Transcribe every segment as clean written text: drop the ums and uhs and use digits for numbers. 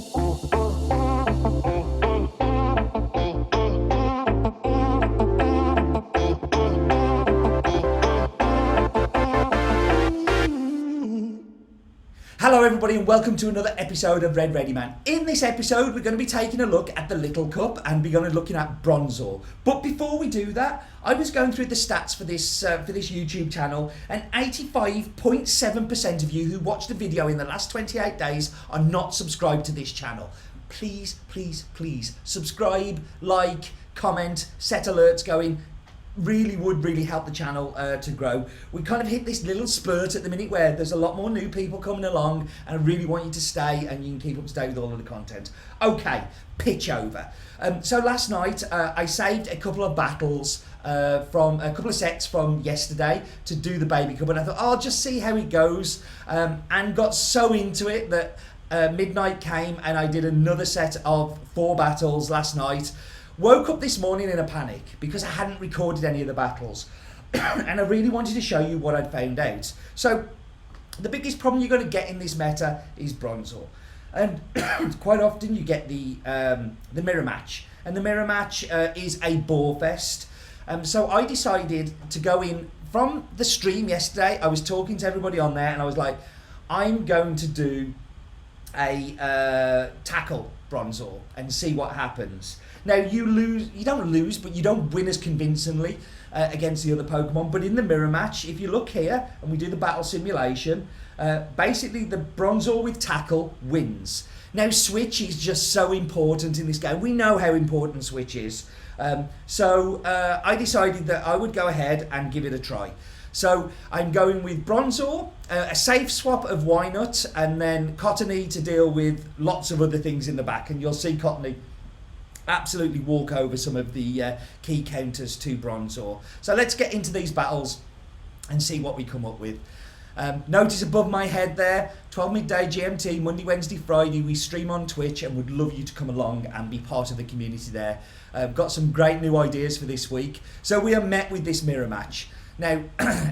Hello everybody and welcome to another episode of Red Ready Man. In this episode we're going to be taking a look at the Little Cup and we're going to be looking at Bronzor. But before we do that, I was going through the stats for this YouTube channel, and 85.7% of you who watched the video in the last 28 days are not subscribed to this channel. Please, please, please subscribe, like, comment, set alerts going. Would really help the channel to grow. We kind of hit this little spurt at the minute where there's a lot more new people coming along, and I really want you to stay and you can keep up to date with all of the content. Okay, pitch over. So last night I saved a couple of battles from a couple of sets from yesterday to do the Baby Cup, and I thought I'll just see how it goes, and got so into it that midnight came and I did another set of 4 battles last night. Woke up this morning in a panic because I hadn't recorded any of the battles and I really wanted to show you what I'd found out. So the biggest problem you're going to get in this meta is Bronzor, and quite often you get the mirror match, and the mirror match is a bore fest. So I decided to go in from the stream yesterday. I was talking to everybody on there and I was like, I'm going to do a tackle Bronzor and see what happens. Now you don't lose, but you don't win as convincingly against the other Pokemon. But in the mirror match, if you look here and we do the battle simulation, basically the Bronzor with tackle wins. Now switch is just so important in this game. We know how important switch is. So I decided that I would go ahead and give it a try. So I'm going with Bronzor, a safe swap of Wynut, and then Cottony to deal with lots of other things in the back. And you'll see Cottony absolutely walk over some of the key counters to Bronzor. So let's get into these battles and see what we come up with. Notice above my head there, 12 midday GMT, Monday, Wednesday, Friday, we stream on Twitch and would love you to come along and be part of the community there. Got some great new ideas for this week. So we are met with this mirror match. Now,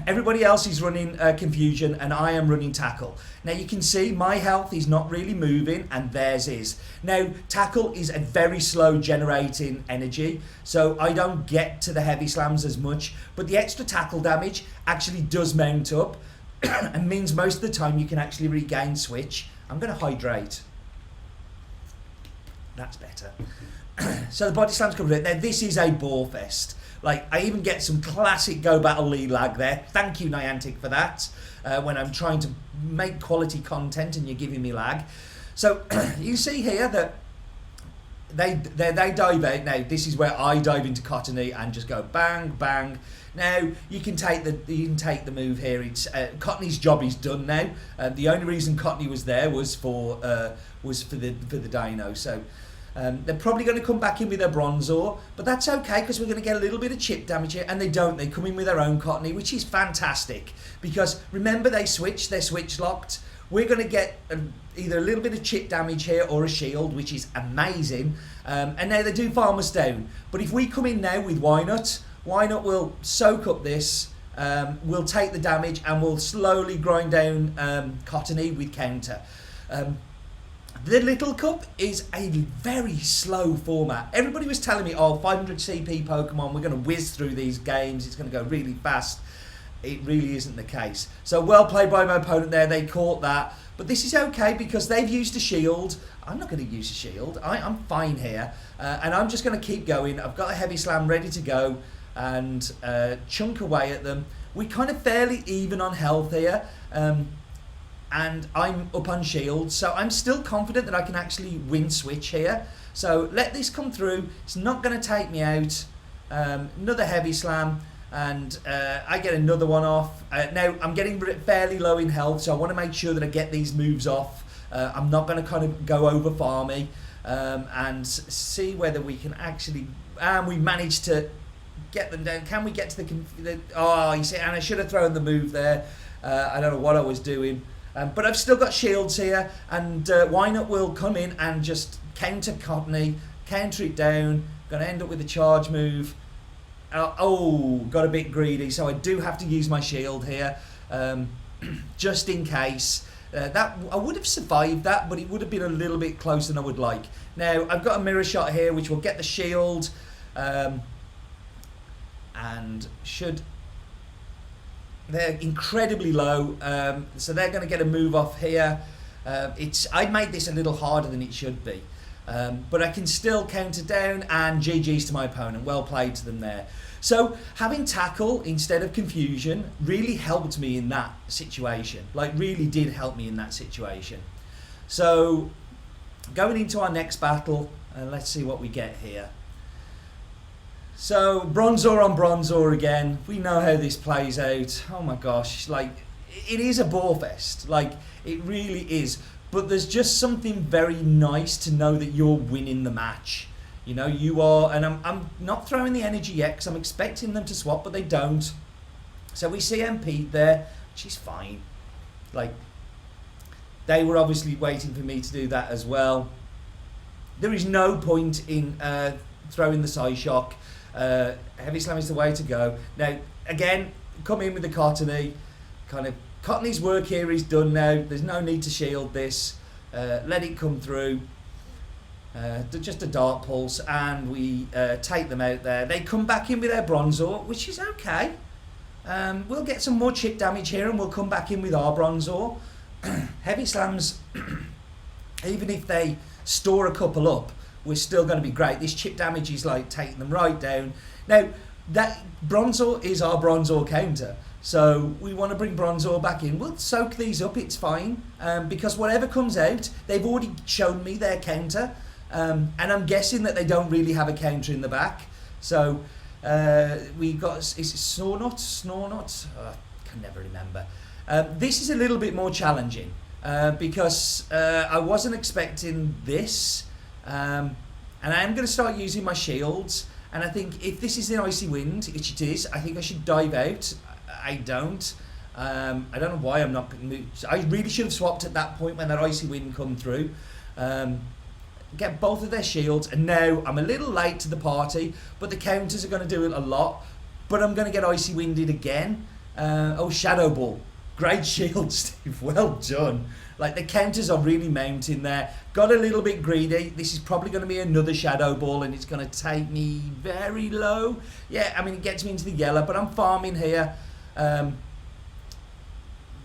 everybody else is running Confusion and I am running Tackle. Now you can see my health is not really moving and theirs is. Now, Tackle is a very slow generating energy, so I don't get to the heavy slams as much, but the extra tackle damage actually does mount up and means most of the time you can actually regain switch. I'm going to hydrate. That's better. So the body slams covered it. Now this is a bore fest. Like, I even get some classic Go Battle Lee lag there. Thank you, Niantic, for that. When I'm trying to make quality content and you're giving me lag. So you see here that they dive out. Now this is where I dive into Cottony and just go bang bang. Now you can take the move here. It's Cottony's job is done now. The only reason Cottony was there was for the Dino. So. They're probably going to come back in with their Bronzor, but that's okay because we're going to get a little bit of chip damage here, and they don't. They come in with their own Cottony, which is fantastic because remember they're switch locked. We're going to get either a little bit of chip damage here or a shield, which is amazing. And now they do farm us down. But if we come in now with Wynut will soak up this, we'll take the damage and we'll slowly grind down Cottony with counter. The Little Cup is a very slow format. Everybody was telling me, oh, 500 CP Pokemon, we're going to whiz through these games, it's going to go really fast. It really isn't the case. So well played by my opponent there, they caught that. But this is okay because they've used a shield. I'm not going to use a shield, I'm fine here. And I'm just going to keep going. I've got a heavy slam ready to go and chunk away at them. We're kind of fairly even on health here. And I'm up on shield, so I'm still confident that I can actually win switch here. So let this come through. It's not going to take me out. Another heavy slam, and I get another one off. Now I'm getting fairly low in health, so I want to make sure that I get these moves off. I'm not going to kind of go over farmy and see whether we can actually. We managed to get them down. Can we get to the? Oh, you see, and I should have thrown the move there. I don't know what I was doing. But I've still got shields here, and Wynut will come in and just counter Cottony, counter it down. Going to end up with a charge move. Oh, got a bit greedy, so I do have to use my shield here, just in case. That I would have survived that, but it would have been a little bit closer than I would like. Now I've got a mirror shot here, which will get the shield, and should. They're incredibly low, so they're going to get a move off here. I made this a little harder than it should be, but I can still counter down, and GG's to my opponent. Well played to them there. So having tackle instead of confusion really helped me in that situation. Like, really did help me in that situation. So going into our next battle, let's see what we get here. So Bronzor on Bronzor again. We know how this plays out. Oh my gosh, like, it is a bore fest. Like, it really is. But there's just something very nice to know that you're winning the match. You know, you are, and I'm not throwing the energy yet because I'm expecting them to swap, but they don't. So we see MP there, which is fine. Like, they were obviously waiting for me to do that as well. There is no point in throwing the side shock. Heavy slam is the way to go. Now, again, come in with the Cottony. Cottony's work here is done now. There's no need to shield this. Let it come through. Just a dart pulse, and we take them out there. They come back in with their Bronzor, which is okay. We'll get some more chip damage here, and we'll come back in with our Bronzor. Heavy slams, even if they store a couple up, we're still going to be great. This chip damage is like taking them right down. Now, that Bronzor is our Bronzor counter. So we want to bring Bronzor back in. We'll soak these up, it's fine. Because whatever comes out, they've already shown me their counter. And I'm guessing that they don't really have a counter in the back. So we got, is it Snornot? Oh, I can never remember. This is a little bit more challenging because I wasn't expecting this. And I am going to start using my shields. And I think if this is the Icy Wind, which it is, I think I should dive out. I don't. I don't know why I'm not. I really should have swapped at that point when that Icy Wind come through. Get both of their shields, and now I'm a little late to the party, but the counters are going to do it a lot. But I'm going to get Icy Winded again. Oh, Shadow Ball. Great shield, Steve. Well done. Like, the counters are really mounting there. Got a little bit greedy. This is probably going to be another Shadow Ball, and it's going to take me very low. Yeah, I mean, it gets me into the yellow, but I'm farming here.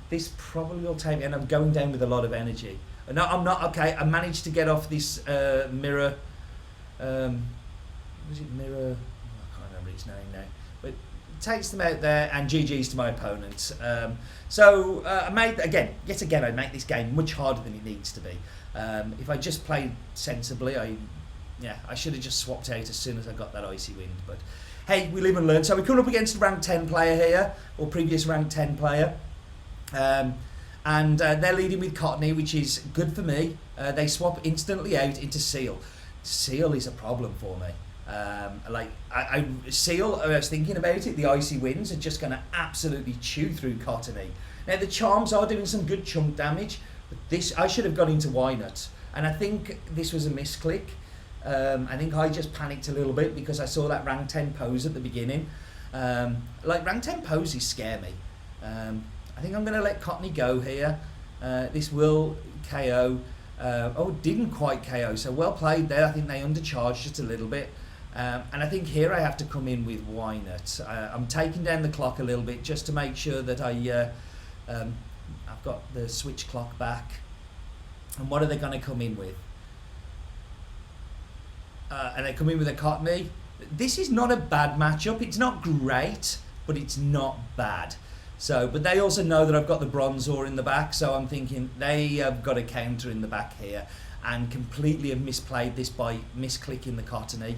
This probably will take me, and I'm going down with a lot of energy. No, I'm not. Okay, I managed to get off this mirror. Was it mirror? I can't remember its name now. But it takes them out there, and GG's to my opponent. So I made, yet again, I make this game much harder than it needs to be. If I just played sensibly, I should have just swapped out as soon as I got that Icy Wind. But hey, we live and learn. So we're coming up against a rank 10 player here, or previous rank 10 player. And they're leading with Cottony, which is good for me. They swap instantly out into Seal. Seal is a problem for me. Seal, I was thinking about it, the Icy Winds are just going to absolutely chew through Cottony. Now, the Charms are doing some good chunk damage, but this, I should have gone into Wynut. And I think this was a misclick. I think I just panicked a little bit because I saw that rank 10 pose at the beginning. Rank 10 poses scare me. I think I'm going to let Cottony go here. This will KO. Didn't quite KO, so well played there. I think they undercharged just a little bit. And I think here I have to come in with Wynut. I'm taking down the clock a little bit just to make sure that I've got the switch clock back. And what are they going to come in with? And they come in with a Cottony. This is not a bad matchup. It's not great, but it's not bad. So, but they also know that I've got the Bronzor in the back, so I'm thinking they have got a counter in the back here and completely have misplayed this by misclicking the Cottony.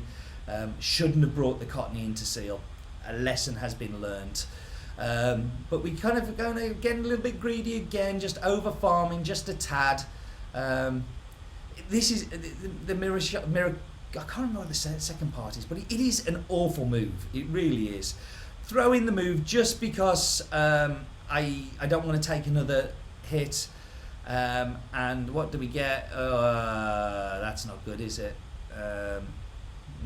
Shouldn't have brought the Cottony into Seal. A lesson has been learnt. But we kind of are going to get a little bit greedy again, just over farming, just a tad. This is the mirror. I can't remember what the second part is, but it is an awful move. It really is. Throw in the move just because I don't want to take another hit. And what do we get? That's not good, is it?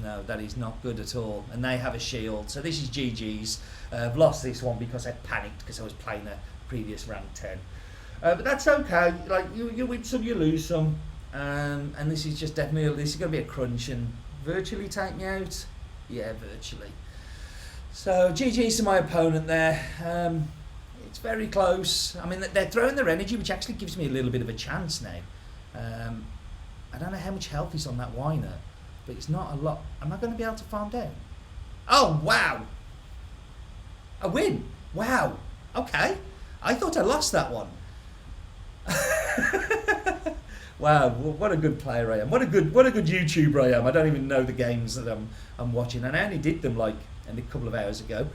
No, that is not good at all. And they have a shield. So this is GG's. I've lost this one because I panicked because I was playing a previous rank 10. But that's okay. Like you win some, you lose some, and this is just definitely this is going to be a crunch and virtually take me out. Yeah, virtually. So GG's to my opponent there. It's very close. I mean, they're throwing their energy, which actually gives me a little bit of a chance now. I don't know how much health is on that Whiner, but it's not a lot. Am I going to be able to farm down? Oh, wow. A win. Wow. Okay. I thought I lost that one. Wow, what a good player I am. What a good YouTuber I am. I don't even know the games that I'm watching, and I only did them like a couple of hours ago.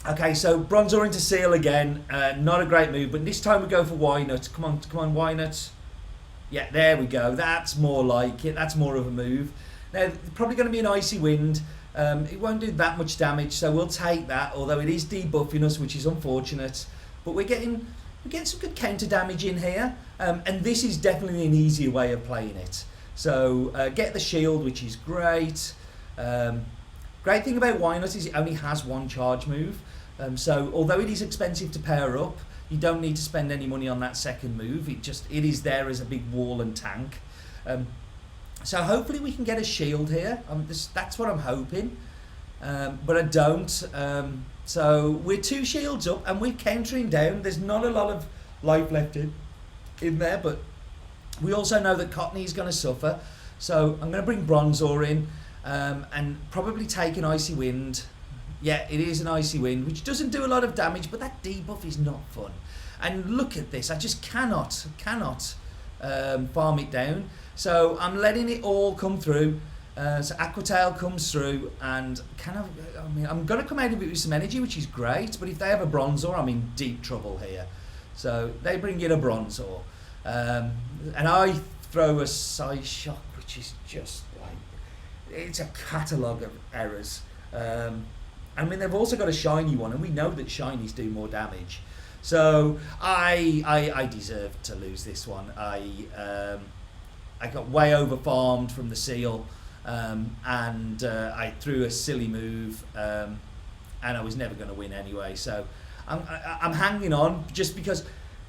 Okay, so Bronzor into Seal again. Not a great move, but this time we go for Wynut. Come on, Wynut. Yeah, there we go. That's more like it. That's more of a move. Now, probably going to be an Icy Wind. It won't do that much damage, so we'll take that, although it is debuffing us, which is unfortunate. But we're getting some good counter damage in here, and this is definitely an easier way of playing it. So get the shield, which is great. Great thing about Wynut is it only has one charge move. So although it is expensive to pair up, you don't need to spend any money on that second move. It is there as a big wall and tank. So hopefully we can get a shield here. That's what I'm hoping, but I don't. So we're 2 shields up and we're countering down. There's not a lot of life left in there, but we also know that Cottony is going to suffer. So I'm going to bring Bronzor in and probably take an Icy Wind. Yeah, it is an Icy Wind, which doesn't do a lot of damage, but that debuff is not fun. And look at this, I just cannot farm it down. So I'm letting it all come through. So Aquatail comes through, and I'm going to come out of it with some energy, which is great, but if they have a Bronzor, I'm in deep trouble here. So they bring in a Bronzor. And I throw a Size Shock, which is just like, it's a catalogue of errors. I mean, they've also got a shiny one, and we know that shinies do more damage. So I deserve to lose this one. I got way over farmed from the Seal, and I threw a silly move, and I was never going to win anyway. So I'm hanging on just because.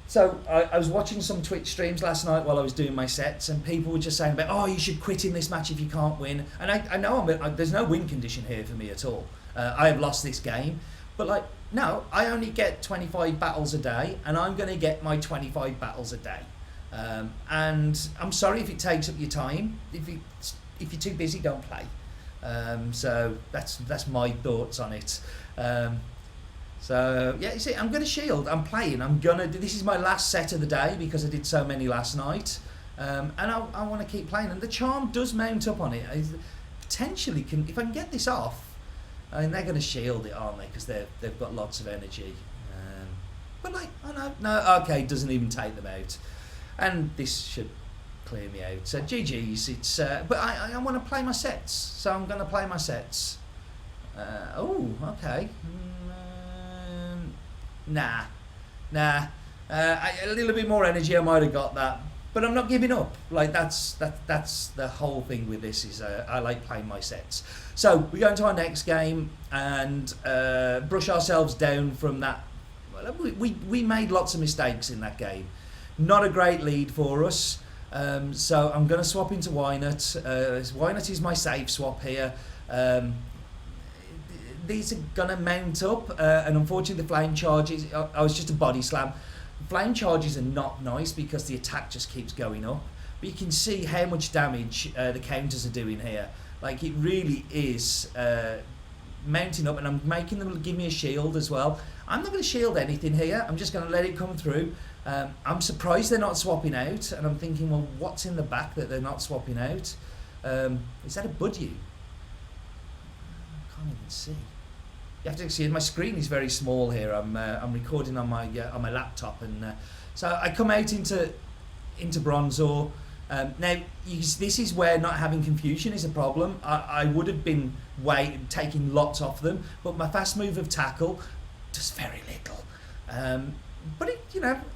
So I was watching some Twitch streams last night while I was doing my sets, and people were just saying about, oh, you should quit in this match if you can't win. And I know there's no win condition here for me at all. I have lost this game, but like, no, I only get 25 battles a day, and I'm going to get my 25 battles a day. And I'm sorry if it takes up your time. If you're too busy, don't play. So that's my thoughts on it. So yeah, you see, I'm going to shield. I'm playing. This is my last set of the day because I did so many last night, and I want to keep playing. And the charm does mount up on it. I potentially can, if I can get this off. I mean, they're going to shield it, aren't they? Because they've got lots of energy. But like, oh no, okay, doesn't even take them out. And this should clear me out. So GG's. It's but I want to play my sets, so I'm going to play my sets. Oh, okay. Nah. A little bit more energy, I might have got that. But I'm not giving up. Like that's the whole thing with this is I like playing my sets. So we go into our next game and brush ourselves down from that. Well, we made lots of mistakes in that game. Not a great lead for us. So I'm going to swap into Wynut. Wynut is my safe swap here. These are going to mount up, and unfortunately the flame charges. I was just a body slam. Flame charges are not nice because the attack just keeps going up. But you can see how much damage the counters are doing here. Like, it really is mounting up, and I'm making them give me a shield as well. I'm not going to shield anything here. I'm just going to let it come through. I'm surprised they're not swapping out, and I'm thinking, well, what's in the back that they're not swapping out? Is that a Budgie? I can't even see. You have to see my screen is very small here. I'm recording on my laptop, and so I come out into Bronzor. Now this is where not having confusion is a problem. I would have been taking lots off them, but my fast move of tackle does very little. But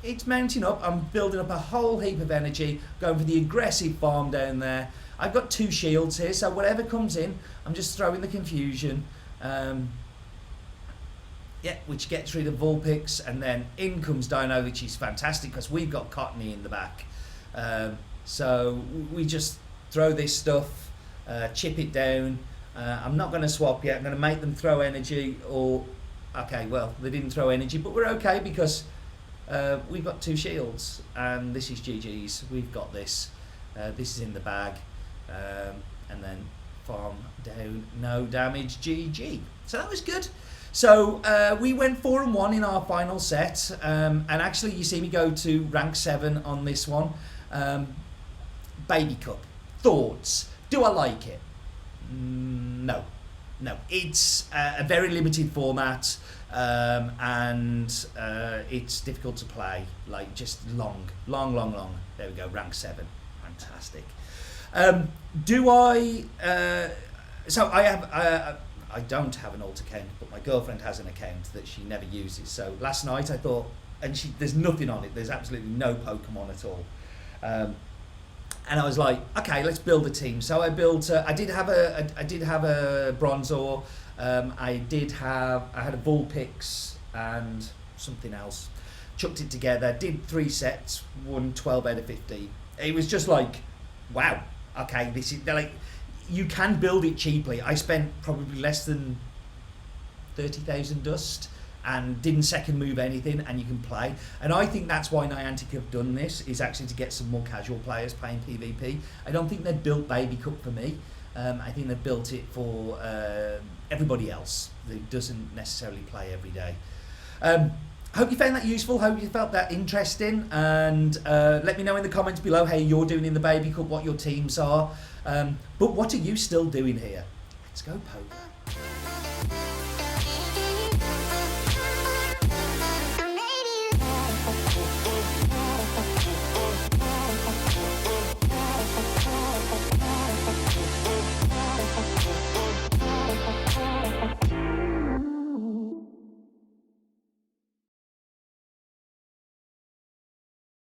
it's mounting up. I'm building up a whole heap of energy, going for the aggressive farm down there. I've got 2 shields here, so whatever comes in, I'm just throwing the confusion. Yeah, which gets rid of Vulpix, and then in comes Dino, which is fantastic because we've got Cottony in the back. So we just throw this stuff, chip it down. I'm not going to swap yet. I'm going to make them throw energy, or okay, well, they didn't throw energy, but we're okay because we've got 2 shields, and this is GG's. We've got this. This is in the bag, and then farm down, no damage, GG. So that was good. So we went 4-1 in our final set, and actually you see me go to rank 7 on this one. Baby Cup. Thoughts? Do I like it? No. It's a very limited format, and it's difficult to play. Like just long. There we go, rank 7. Fantastic. Do I? So I have. I don't have an alt account, but my girlfriend has an account that she never uses. So last night I thought, and there's nothing on it. There's absolutely no Pokemon at all. And I was like, okay, let's build a team. So I built. I did have a Bronzor. I had a Vulpix and something else. Chucked it together. Did 3 sets. Won 12 out of 15. It was just like, wow. Okay, this is like. You can build it cheaply. I spent probably less than 30,000 dust and didn't second move anything, and you can play. And I think that's why Niantic have done this, is actually to get some more casual players playing PvP. I don't think they've built Baby Cup for me. I think they've built it for everybody else who doesn't necessarily play every day. Hope you found that useful, hope you felt that interesting, and let me know in the comments below how you're doing in the Baby Cup, what your teams are. But what are you still doing here? Let's go poker.